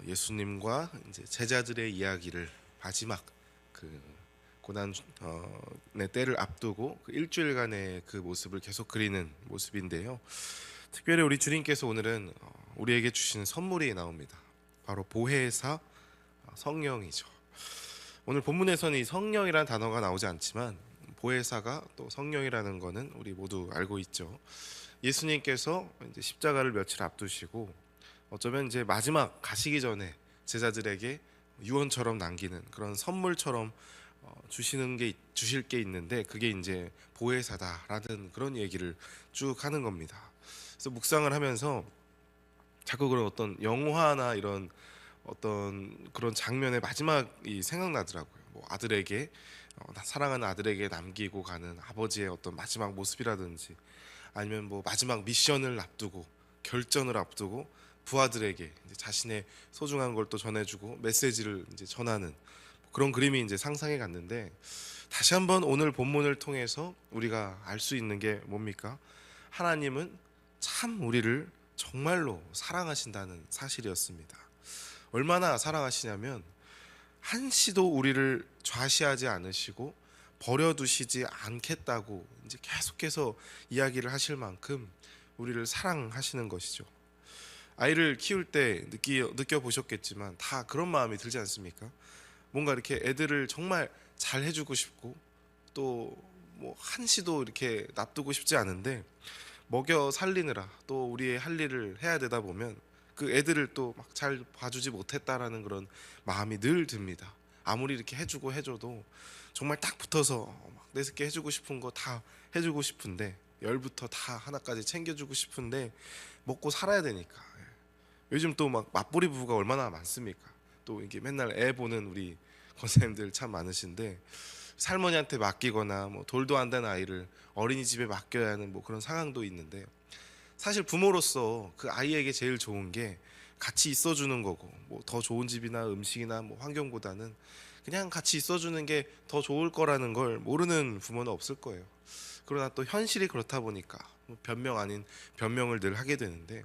예수님과 이제 제자들의 이야기를 마지막 그 고난의 때를 앞두고 그 일주일간의 그 모습을 계속 그리는 모습인데요. 특별히 우리 주님께서 오늘은 우리에게 주시는 선물이 나옵니다. 바로 보혜사 성령이죠. 오늘 본문에서는 이 성령이라는 단어가 나오지 않지만 보혜사가 또 성령이라는 거는 우리 모두 알고 있죠. 예수님께서 이제 십자가를 며칠 앞두시고 어쩌면 이제 마지막 가시기 전에 제자들에게 유언처럼 남기는 그런 선물처럼 주실 게 있는데, 그게 이제 보혜사다라는 그런 얘기를 쭉 하는 겁니다. 그래서 묵상을 하면서 자꾸 그런 어떤 영화나 이런 어떤 그런 장면의 마지막이 생각나더라고요. 뭐 아들에게 사랑하는 아들에게 남기고 가는 아버지의 어떤 마지막 모습이라든지, 아니면 뭐 마지막 미션을 앞두고 결전을 앞두고 부하들에게 이제 자신의 소중한 걸 또 전해주고 메시지를 이제 전하는 그런 그림이 이제 상상해 갔는데, 다시 한번 오늘 본문을 통해서 우리가 알 수 있는 게 뭡니까? 하나님은 참 우리를 정말로 사랑하신다는 사실이었습니다. 얼마나 사랑하시냐면 한시도 우리를 좌시하지 않으시고 버려두시지 않겠다고 이제 계속해서 이야기를 하실 만큼 우리를 사랑하시는 것이죠. 아이를 키울 때 느껴보셨겠지만 다 그런 마음이 들지 않습니까? 뭔가 이렇게 애들을 정말 잘 해주고 싶고 또 뭐 한시도 이렇게 놔두고 싶지 않은데 먹여 살리느라 또 우리의 할 일을 해야 되다 보면 그 애들을 또 막 잘 봐주지 못했다라는 그런 마음이 늘 듭니다. 아무리 이렇게 해줘도 정말 딱 붙어서 내 새끼 해주고 싶은 거 다 해주고 싶은데, 열부터 다 하나까지 챙겨주고 싶은데 먹고 살아야 되니까. 요즘 또 막 맞벌이 부부가 얼마나 많습니까? 또 이게 맨날 애 보는 우리 권사님들 참 많으신데, 할머니한테 맡기거나 뭐 돌도 안 된 아이를 어린이집에 맡겨야 하는 뭐 그런 상황도 있는데, 사실 부모로서 그 아이에게 제일 좋은 게 같이 있어주는 거고, 뭐 더 좋은 집이나 음식이나 뭐 환경보다는 그냥 같이 있어주는 게 더 좋을 거라는 걸 모르는 부모는 없을 거예요. 그러나 또 현실이 그렇다 보니까 변명 아닌 변명을 늘 하게 되는데,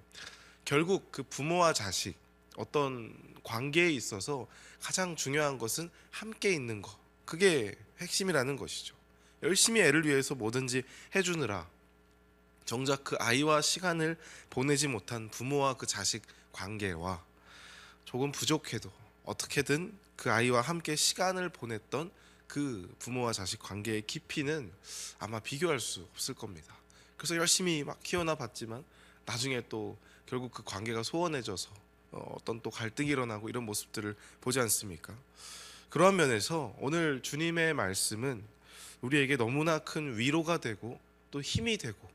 결국 그 부모와 자식 어떤 관계에 있어서 가장 중요한 것은 함께 있는 거, 그게 핵심이라는 것이죠. 열심히 애를 위해서 뭐든지 해주느라 정작 그 아이와 시간을 보내지 못한 부모와 그 자식 관계와 조금 부족해도 어떻게든 그 아이와 함께 시간을 보냈던 그 부모와 자식 관계의 깊이는 아마 비교할 수 없을 겁니다. 그래서 열심히 막 키워나 봤지만 나중에 또 결국 그 관계가 소원해져서 어떤 또 갈등이 일어나고 이런 모습들을 보지 않습니까? 그러한 면에서 오늘 주님의 말씀은 우리에게 너무나 큰 위로가 되고 또 힘이 되고,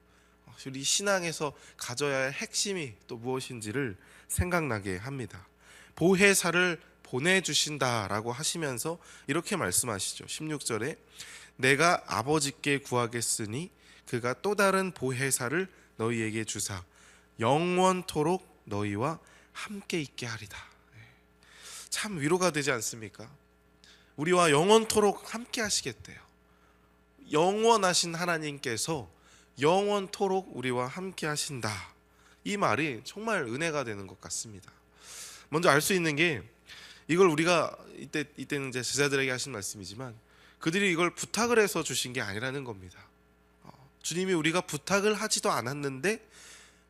우리 신앙에서 가져야 할 핵심이 또 무엇인지를 생각나게 합니다. 보혜사를 보내주신다라고 하시면서 이렇게 말씀하시죠. 16절에 내가 아버지께 구하겠으니 그가 또 다른 보혜사를 너희에게 주사 영원토록 너희와 함께 있게 하리다. 참 위로가 되지 않습니까? 우리와 영원토록 함께 하시겠대요. 영원하신 하나님께서 영원토록 우리와 함께 하신다. 이 말이 정말 은혜가 되는 것 같습니다. 먼저 알 수 있는 게, 이걸 우리가 이때는 이제 제자들에게 하신 말씀이지만 그들이 이걸 부탁을 해서 주신 게 아니라는 겁니다. 주님이 우리가 부탁을 하지도 않았는데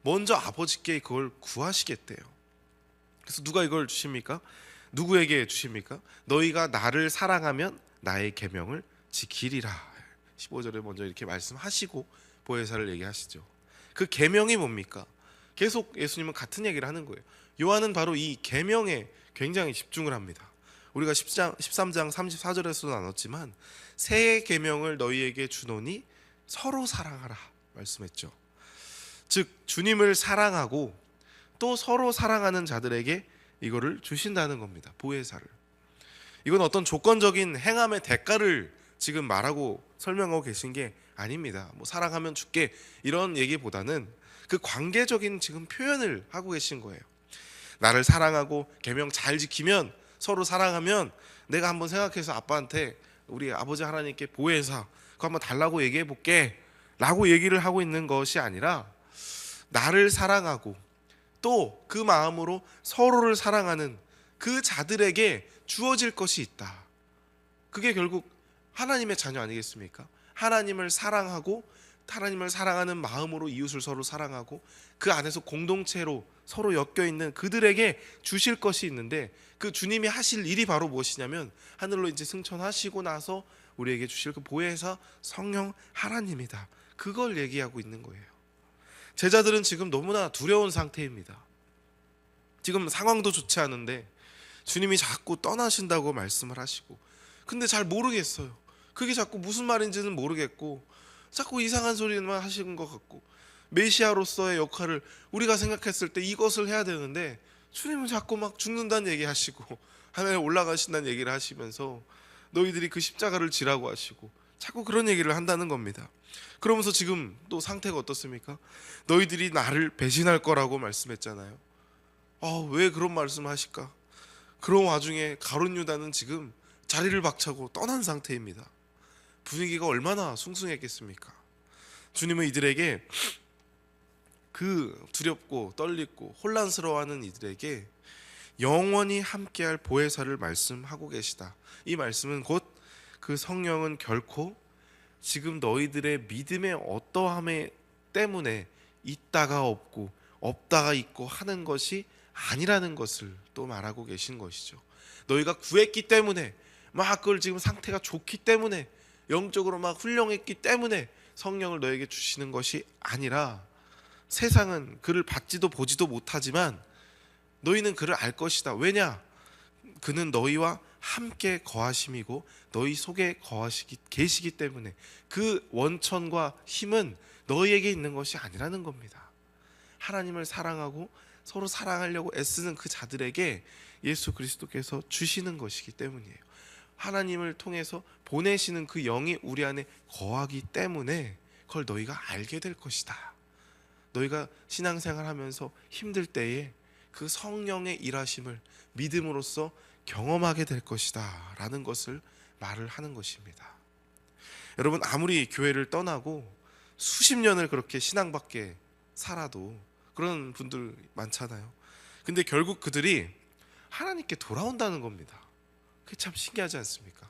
먼저 아버지께 그걸 구하시겠대요. 그래서 누가 이걸 주십니까? 누구에게 주십니까? 너희가 나를 사랑하면 나의 계명을 지키리라. 15절에 먼저 이렇게 말씀하시고 보혜사를 얘기하시죠. 그 계명이 뭡니까? 계속 예수님은 같은 얘기를 하는 거예요. 요한은 바로 이 계명에 굉장히 집중을 합니다. 우리가 13장 34절에서도 나눴지만 새 계명을 너희에게 주노니 서로 사랑하라 말씀했죠. 즉 주님을 사랑하고 또 서로 사랑하는 자들에게 이거를 주신다는 겁니다. 보혜사를. 이건 어떤 조건적인 행함의 대가를 지금 말하고 설명하고 계신 게 아닙니다. 뭐 사랑하면 줄게 이런 얘기보다는 그 관계적인 지금 표현을 하고 계신 거예요. 나를 사랑하고 계명 잘 지키면, 서로 사랑하면 내가 한번 생각해서 아빠한테 우리 아버지 하나님께 보혜사 그거 한번 달라고 얘기해 볼게 라고 얘기를 하고 있는 것이 아니라, 나를 사랑하고 또 그 마음으로 서로를 사랑하는 그 자들에게 주어질 것이 있다. 그게 결국 하나님의 자녀 아니겠습니까? 하나님을 사랑하고 하나님을 사랑하는 마음으로 이웃을 서로 사랑하고 그 안에서 공동체로 서로 엮여 있는 그들에게 주실 것이 있는데, 그 주님이 하실 일이 바로 무엇이냐면 하늘로 이제 승천하시고 나서 우리에게 주실 그 보혜사 성령 하나님이다. 그걸 얘기하고 있는 거예요. 제자들은 지금 너무나 두려운 상태입니다. 지금 상황도 좋지 않은데 주님이 자꾸 떠나신다고 말씀을 하시고, 근데 잘 모르겠어요. 그게 자꾸 무슨 말인지는 모르겠고 자꾸 이상한 소리만 하시는 것 같고, 메시아로서의 역할을 우리가 생각했을 때 이것을 해야 되는데 주님은 자꾸 막 죽는다는 얘기 하시고 하늘에 올라가신다는 얘기를 하시면서 너희들이 그 십자가를 지라고 하시고 자꾸 그런 얘기를 한다는 겁니다. 그러면서 지금 또 상태가 어떻습니까? 너희들이 나를 배신할 거라고 말씀했잖아요. 왜 그런 말씀을 하실까? 그런 와중에 가룟 유다는 지금 자리를 박차고 떠난 상태입니다. 분위기가 얼마나 숭숭했겠습니까? 주님은 이들에게, 그 두렵고 떨리고 혼란스러워하는 이들에게 영원히 함께할 보혜사를 말씀하고 계시다. 이 말씀은 곧 그 성령은 결코 지금 너희들의 믿음의 어떠함에 때문에 있다가 없고 없다가 있고 하는 것이 아니라는 것을 또 말하고 계신 것이죠. 너희가 구했기 때문에, 막 그걸 지금 상태가 좋기 때문에, 영적으로 막 훌륭했기 때문에 성령을 너에게 주시는 것이 아니라, 세상은 그를 받지도 보지도 못하지만 너희는 그를 알 것이다. 왜냐? 그는 너희와 함께 거하심이고 너희 속에 계시기 때문에 그 원천과 힘은 너희에게 있는 것이 아니라는 겁니다. 하나님을 사랑하고 서로 사랑하려고 애쓰는 그 자들에게 예수 그리스도께서 주시는 것이기 때문이에요. 하나님을 통해서 보내시는 그 영이 우리 안에 거하기 때문에 그걸 너희가 알게 될 것이다. 너희가 신앙생활하면서 힘들 때에 그 성령의 일하심을 믿음으로써 경험하게 될 것이다 라는 것을 말을 하는 것입니다. 여러분, 아무리 교회를 떠나고 수십 년을 그렇게 신앙 밖에 살아도 그런 분들 많잖아요. 근데 결국 그들이 하나님께 돌아온다는 겁니다. 그게 참 신기하지 않습니까?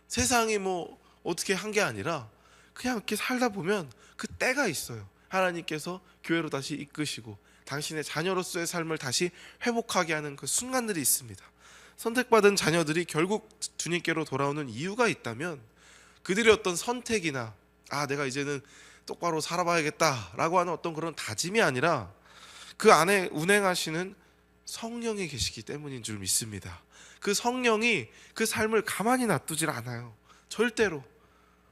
세상이 뭐 어떻게 한 게 아니라 그냥 이렇게 살다 보면 그 때가 있어요. 하나님께서 교회로 다시 이끄시고 당신의 자녀로서의 삶을 다시 회복하게 하는 그 순간들이 있습니다. 선택받은 자녀들이 결국 주님께로 돌아오는 이유가 있다면 그들의 어떤 선택이나 내가 이제는 똑바로 살아봐야겠다라고 하는 어떤 그런 다짐이 아니라 그 안에 운행하시는 성령이 계시기 때문인 줄 믿습니다. 그 성령이 그 삶을 가만히 놔두질 않아요. 절대로.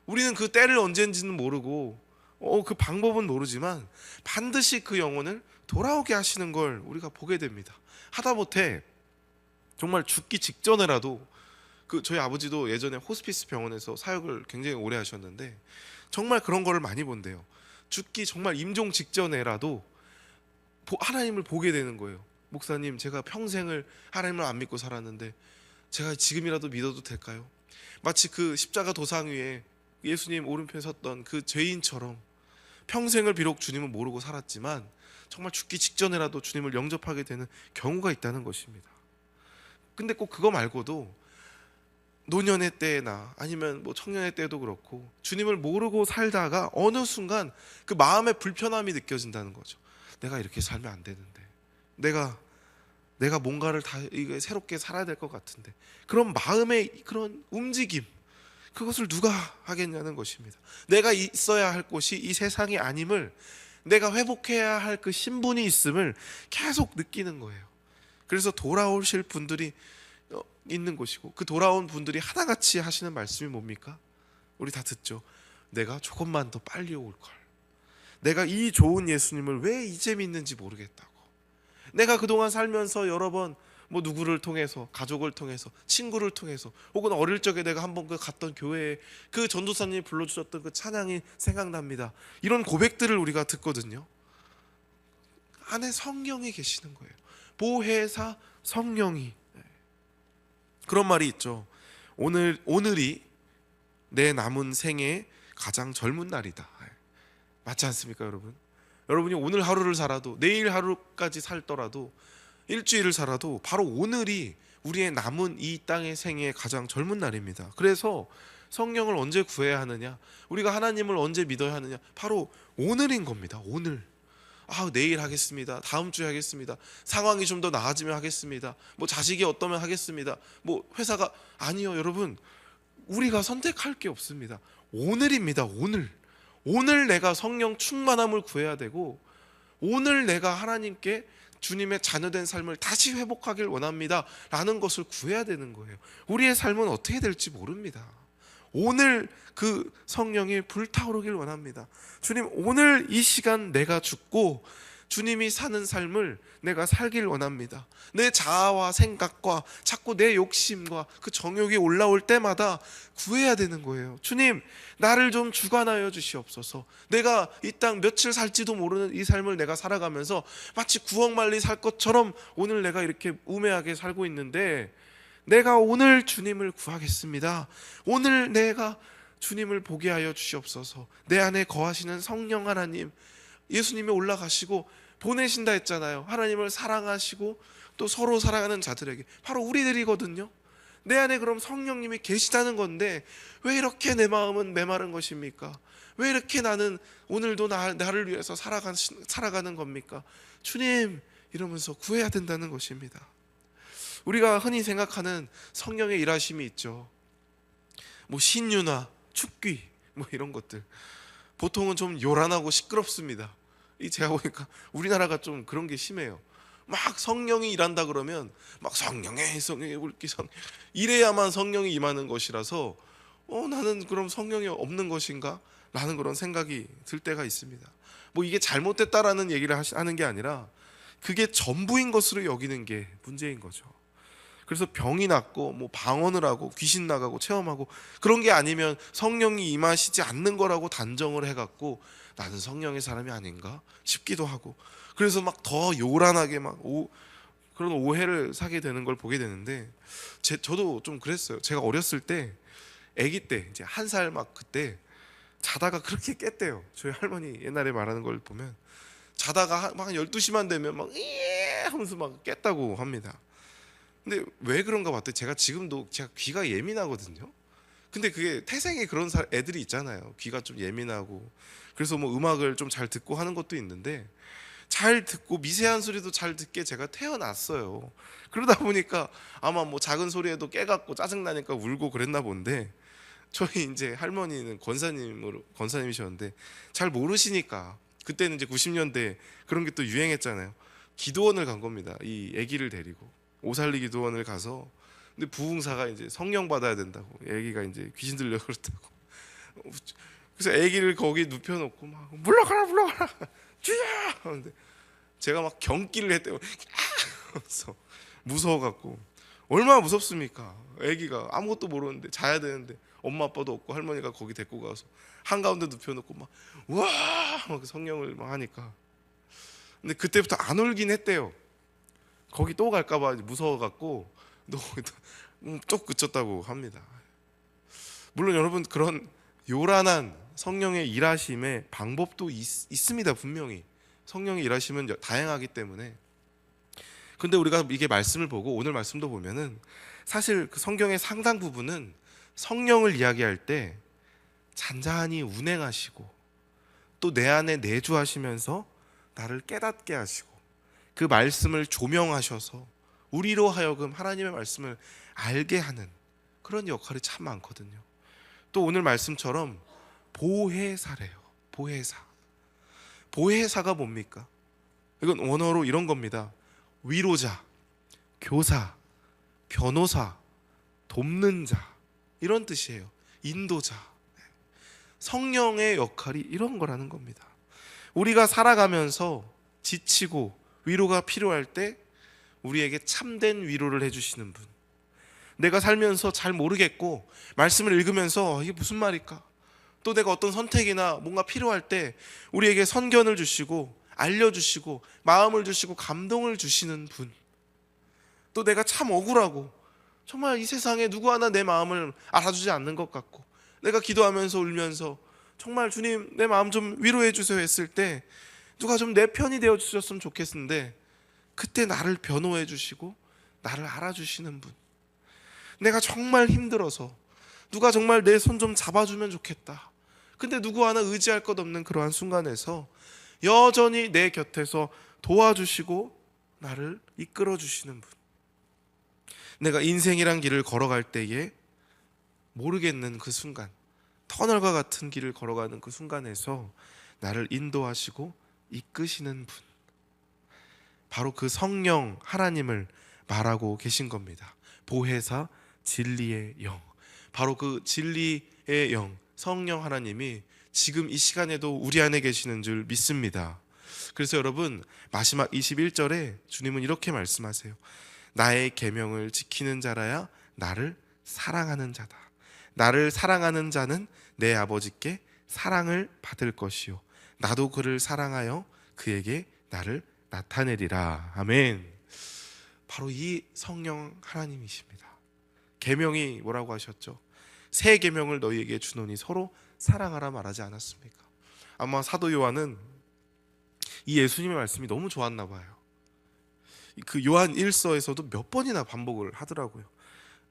우리는 그 때를 언제인지는 모르고 그 방법은 모르지만 반드시 그 영혼을 돌아오게 하시는 걸 우리가 보게 됩니다. 하다못해 정말 죽기 직전에라도, 저희 아버지도 예전에 호스피스 병원에서 사역을 굉장히 오래 하셨는데 정말 그런 거를 많이 본대요. 죽기 정말 임종 직전에라도 하나님을 보게 되는 거예요. 목사님, 제가 평생을 하나님을 안 믿고 살았는데 제가 지금이라도 믿어도 될까요? 마치 그 십자가 도상 위에 예수님 오른편에 섰던 그 죄인처럼 평생을 비록 주님을 모르고 살았지만 정말 죽기 직전에라도 주님을 영접하게 되는 경우가 있다는 것입니다. 근데 꼭 그거 말고도 노년의 때나 아니면 뭐 청년의 때도 그렇고 주님을 모르고 살다가 어느 순간 그 마음의 불편함이 느껴진다는 거죠. 내가 이렇게 살면 안 되는데, 내가 뭔가를 다 새롭게 살아야 될 것 같은데, 그런 마음의 그런 움직임, 그것을 누가 하겠냐는 것입니다. 내가 있어야 할 곳이 이 세상이 아님을, 내가 회복해야 할 그 신분이 있음을 계속 느끼는 거예요. 그래서 돌아오실 분들이 있는 곳이고, 그 돌아온 분들이 하나같이 하시는 말씀이 뭡니까? 우리 다 듣죠. 내가 조금만 더 빨리 올 걸. 내가 이 좋은 예수님을 왜 이제 믿는지 모르겠다고. 내가 그동안 살면서 여러 번 뭐 누구를 통해서, 가족을 통해서, 친구를 통해서, 혹은 어릴 적에 내가 한번 그 갔던 교회에 그 전도사님이 불러주셨던 그 찬양이 생각납니다. 이런 고백들을 우리가 듣거든요. 안에 성령이 계시는 거예요. 보혜사 성령이. 그런 말이 있죠. 오늘이 내 남은 생의 가장 젊은 날이다. 맞지 않습니까, 여러분? 여러분이 오늘 하루를 살아도, 내일 하루까지 살더라도 일주일을 살아도 바로 오늘이 우리의 남은 이 땅의 생애의 가장 젊은 날입니다. 그래서 성령을 언제 구해야 하느냐, 우리가 하나님을 언제 믿어야 하느냐, 바로 오늘인 겁니다. 오늘. 내일 하겠습니다, 다음 주에 하겠습니다, 상황이 좀 더 나아지면 하겠습니다, 뭐 자식이 어떠면 하겠습니다, 뭐 회사가, 아니요 여러분, 우리가 선택할 게 없습니다. 오늘입니다. 오늘 내가 성령 충만함을 구해야 되고, 오늘 내가 하나님께 주님의 자녀된 삶을 다시 회복하길 원합니다 라는 것을 구해야 되는 거예요. 우리의 삶은 어떻게 될지 모릅니다. 오늘 그 성령이 불타오르길 원합니다. 주님, 오늘 이 시간 내가 죽고 주님이 사는 삶을 내가 살길 원합니다. 내 자아와 생각과 자꾸 내 욕심과 그 정욕이 올라올 때마다 구해야 되는 거예요. 주님, 나를 좀 주관하여 주시옵소서. 내가 이 땅 며칠 살지도 모르는 이 삶을 내가 살아가면서 마치 9억 만리 살 것처럼 오늘 내가 이렇게 우매하게 살고 있는데, 내가 오늘 주님을 구하겠습니다. 오늘 내가 주님을 보게 하여 주시옵소서. 내 안에 거하시는 성령 하나님, 예수님이 올라가시고 보내신다 했잖아요. 하나님을 사랑하시고 또 서로 사랑하는 자들에게, 바로 우리들이거든요. 내 안에 그럼 성령님이 계시다는 건데, 왜 이렇게 내 마음은 메마른 것입니까? 왜 이렇게 나는 오늘도 나를 위해서 살아가는 겁니까? 주님, 이러면서 구해야 된다는 것입니다. 우리가 흔히 생각하는 성령의 일하심이 있죠. 뭐 신유나 축귀 뭐 이런 것들, 보통은 좀 요란하고 시끄럽습니다. 제가 보니까 우리나라가 좀 그런 게 심해요. 막 성령이 일한다 그러면 막 성령의 불기 이래야만 성령이 임하는 것이라서 나는 그럼 성령이 없는 것인가? 라는 그런 생각이 들 때가 있습니다. 뭐 이게 잘못됐다라는 얘기를 하는 게 아니라 그게 전부인 것으로 여기는 게 문제인 거죠. 그래서 병이 낫고 뭐 방언을 하고 귀신 나가고 체험하고 그런 게 아니면 성령이 임하시지 않는 거라고 단정을 해갖고 나는 성령의 사람이 아닌가 싶기도 하고, 그래서 막 더 요란하게 그런 오해를 사게 되는 걸 보게 되는데, 저도 좀 그랬어요. 제가 어렸을 때, 아기 때 이제 1살 막 그때 자다가 그렇게 깼대요. 저희 할머니 옛날에 말하는 걸 보면 자다가 막 12시만 되면 막 하면서 막 깼다고 합니다. 근데 왜 그런가 봤더니 제가 귀가 예민하거든요. 근데 그게 태생에 그런 애들이 있잖아요. 귀가 좀 예민하고, 그래서 뭐 음악을 좀 잘 듣고 하는 것도 있는데, 잘 듣고 미세한 소리도 잘 듣게 제가 태어났어요. 그러다 보니까 아마 뭐 작은 소리에도 깨갖고 짜증나니까 울고 그랬나 본데, 저희 이제 할머니는 권사님이셨는데 잘 모르시니까, 그때는 이제 90년대 그런 게 또 유행했잖아요. 기도원을 간 겁니다. 이 아기를 데리고 오살리 기도원을 가서, 근데 부흥사가 이제 성령 받아야 된다고, 아기가 이제 귀신 들려 그렇다고. 그래서 아기를 거기 눕혀놓고 막 물러가라 주여 하는데, 제가 막 경기를 했대요. 그래서 무서워갖고, 얼마나 무섭습니까? 아기가 아무것도 모르는데 자야 되는데 엄마 아빠도 없고 할머니가 거기 데리고 가서 한가운데 눕혀놓고 막 성령을 막 하니까, 근데 그때부터 안 울긴 했대요. 거기 또 갈까봐 무서워갖고 또 그쳤다고 합니다. 물론 여러분, 그런 요란한 성령의 일하심의 방법도 있습니다. 분명히 성령의 일하심은 다양하기 때문에. 근데 우리가 이게 말씀을 보고, 오늘 말씀도 보면은 사실 그 성경의 상당 부분은 성령을 이야기할 때 잔잔히 운행하시고 또 내 안에 내주하시면서 나를 깨닫게 하시고 그 말씀을 조명하셔서 우리로 하여금 하나님의 말씀을 알게 하는 그런 역할이 참 많거든요. 또 오늘 말씀처럼 보혜사래요. 보혜사가 뭡니까? 이건 원어로 이런 겁니다. 위로자, 교사, 변호사, 돕는 자, 이런 뜻이에요. 인도자. 성령의 역할이 이런 거라는 겁니다. 우리가 살아가면서 지치고 위로가 필요할 때 우리에게 참된 위로를 해주시는 분, 내가 살면서 잘 모르겠고 말씀을 읽으면서 이게 무슨 말일까, 또 내가 어떤 선택이나 뭔가 필요할 때 우리에게 선견을 주시고 알려주시고 마음을 주시고 감동을 주시는 분, 또 내가 참 억울하고 정말 이 세상에 누구 하나 내 마음을 알아주지 않는 것 같고 내가 기도하면서 울면서 정말 주님 내 마음 좀 위로해 주세요 했을 때 누가 좀 내 편이 되어 주셨으면 좋겠는데, 그때 나를 변호해 주시고 나를 알아주시는 분. 내가 정말 힘들어서 누가 정말 내 손 좀 잡아주면 좋겠다. 근데 누구 하나 의지할 것 없는 그러한 순간에서 여전히 내 곁에서 도와주시고 나를 이끌어 주시는 분. 내가 인생이란 길을 걸어갈 때에 모르겠는 그 순간, 터널과 같은 길을 걸어가는 그 순간에서 나를 인도하시고 이끄시는 분, 바로 그 성령 하나님을 말하고 계신 겁니다. 보혜사 진리의 영, 바로 그 진리의 영 성령 하나님이 지금 이 시간에도 우리 안에 계시는 줄 믿습니다. 그래서 여러분, 마지막 21절에 주님은 이렇게 말씀하세요. 나의 계명을 지키는 자라야 나를 사랑하는 자다. 나를 사랑하는 자는 내 아버지께 사랑을 받을 것이요 나도 그를 사랑하여 그에게 나를 나타내리라. 아멘. 바로 이 성령 하나님이십니다. 계명이 뭐라고 하셨죠? 새 계명을 너희에게 주노니 서로 사랑하라 말하지 않았습니까? 아마 사도 요한은 이 예수님의 말씀이 너무 좋았나 봐요. 그 요한 1서에서도 몇 번이나 반복을 하더라고요.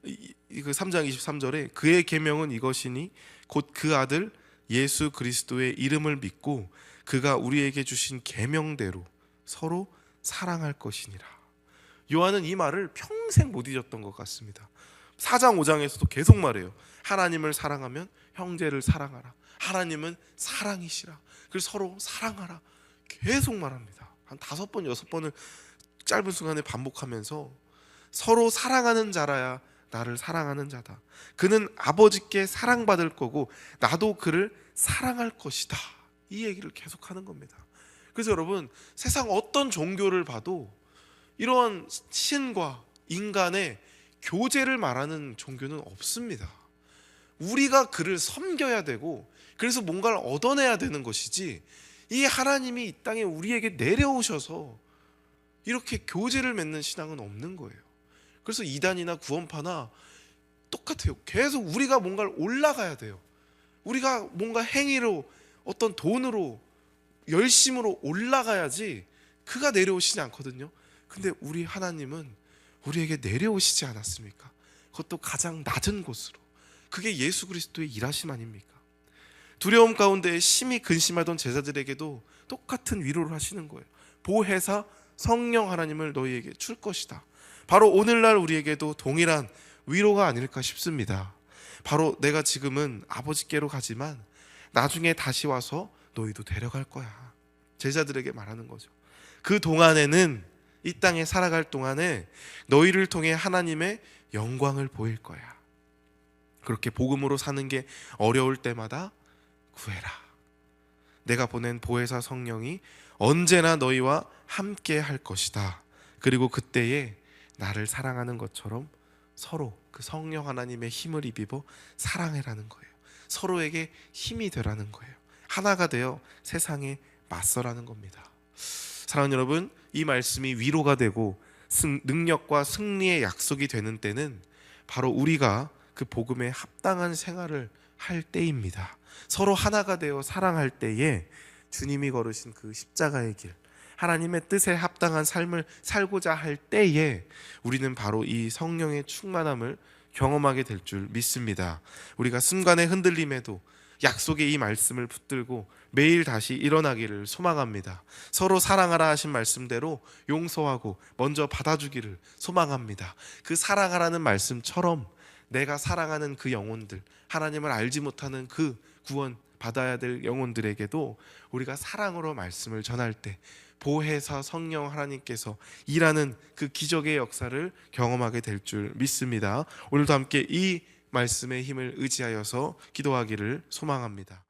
그 3장 23절에 그의 계명은 이것이니 곧 그 아들 예수 그리스도의 이름을 믿고 그가 우리에게 주신 계명대로 서로 사랑할 것이니라. 요한은 이 말을 평생 못 잊었던 것 같습니다. 4장 5장에서도 계속 말해요. 하나님을 사랑하면 형제를 사랑하라. 하나님은 사랑이시라. 그래서 서로 사랑하라. 계속 말합니다. 한 5번 6번을 짧은 순간에 반복하면서 서로 사랑하는 자라야 나를 사랑하는 자다. 그는 아버지께 사랑받을 거고 나도 그를 사랑할 것이다. 이 얘기를 계속하는 겁니다. 그래서 여러분, 세상 어떤 종교를 봐도 이러한 신과 인간의 교제를 말하는 종교는 없습니다. 우리가 그를 섬겨야 되고 그래서 뭔가를 얻어내야 되는 것이지, 이 하나님이 이 땅에 우리에게 내려오셔서 이렇게 교제를 맺는 신앙은 없는 거예요. 그래서 이단이나 구원파나 똑같아요. 계속 우리가 뭔가를 올라가야 돼요. 우리가 뭔가 행위로, 어떤 돈으로, 열심으로 올라가야지 그가 내려오시지 않거든요. 근데 우리 하나님은 우리에게 내려오시지 않았습니까? 그것도 가장 낮은 곳으로. 그게 예수 그리스도의 일하심 아닙니까? 두려움 가운데 심히 근심하던 제자들에게도 똑같은 위로를 하시는 거예요. 보혜사 성령 하나님을 너희에게 줄 것이다. 바로 오늘날 우리에게도 동일한 위로가 아닐까 싶습니다. 바로 내가 지금은 아버지께로 가지만 나중에 다시 와서 너희도 데려갈 거야. 제자들에게 말하는 거죠. 그 동안에는, 이 땅에 살아갈 동안에 너희를 통해 하나님의 영광을 보일 거야. 그렇게 복음으로 사는 게 어려울 때마다 구해라. 내가 보낸 보혜사 성령이 언제나 너희와 함께 할 것이다. 그리고 그때에 나를 사랑하는 것처럼 서로 그 성령 하나님의 힘을 입입어 사랑해라는 거예요. 서로에게 힘이 되라는 거예요. 하나가 되어 세상에 맞서라는 겁니다. 사랑하는 여러분, 이 말씀이 위로가 되고 능력과 승리의 약속이 되는 때는 바로 우리가 그 복음에 합당한 생활을 할 때입니다. 서로 하나가 되어 사랑할 때에 주님이 걸으신 그 십자가의 길, 하나님의 뜻에 합당한 삶을 살고자 할 때에 우리는 바로 이 성령의 충만함을 경험하게 될 줄 믿습니다. 우리가 순간의 흔들림에도 약속의 이 말씀을 붙들고 매일 다시 일어나기를 소망합니다. 서로 사랑하라 하신 말씀대로 용서하고 먼저 받아주기를 소망합니다. 그 사랑하라는 말씀처럼 내가 사랑하는 그 영혼들, 하나님을 알지 못하는 그 구원 받아야 될 영혼들에게도 우리가 사랑으로 말씀을 전할 때 보혜사 성령 하나님께서 일하는 그 기적의 역사를 경험하게 될 줄 믿습니다. 오늘도 함께 이 말씀의 힘을 의지하여서 기도하기를 소망합니다.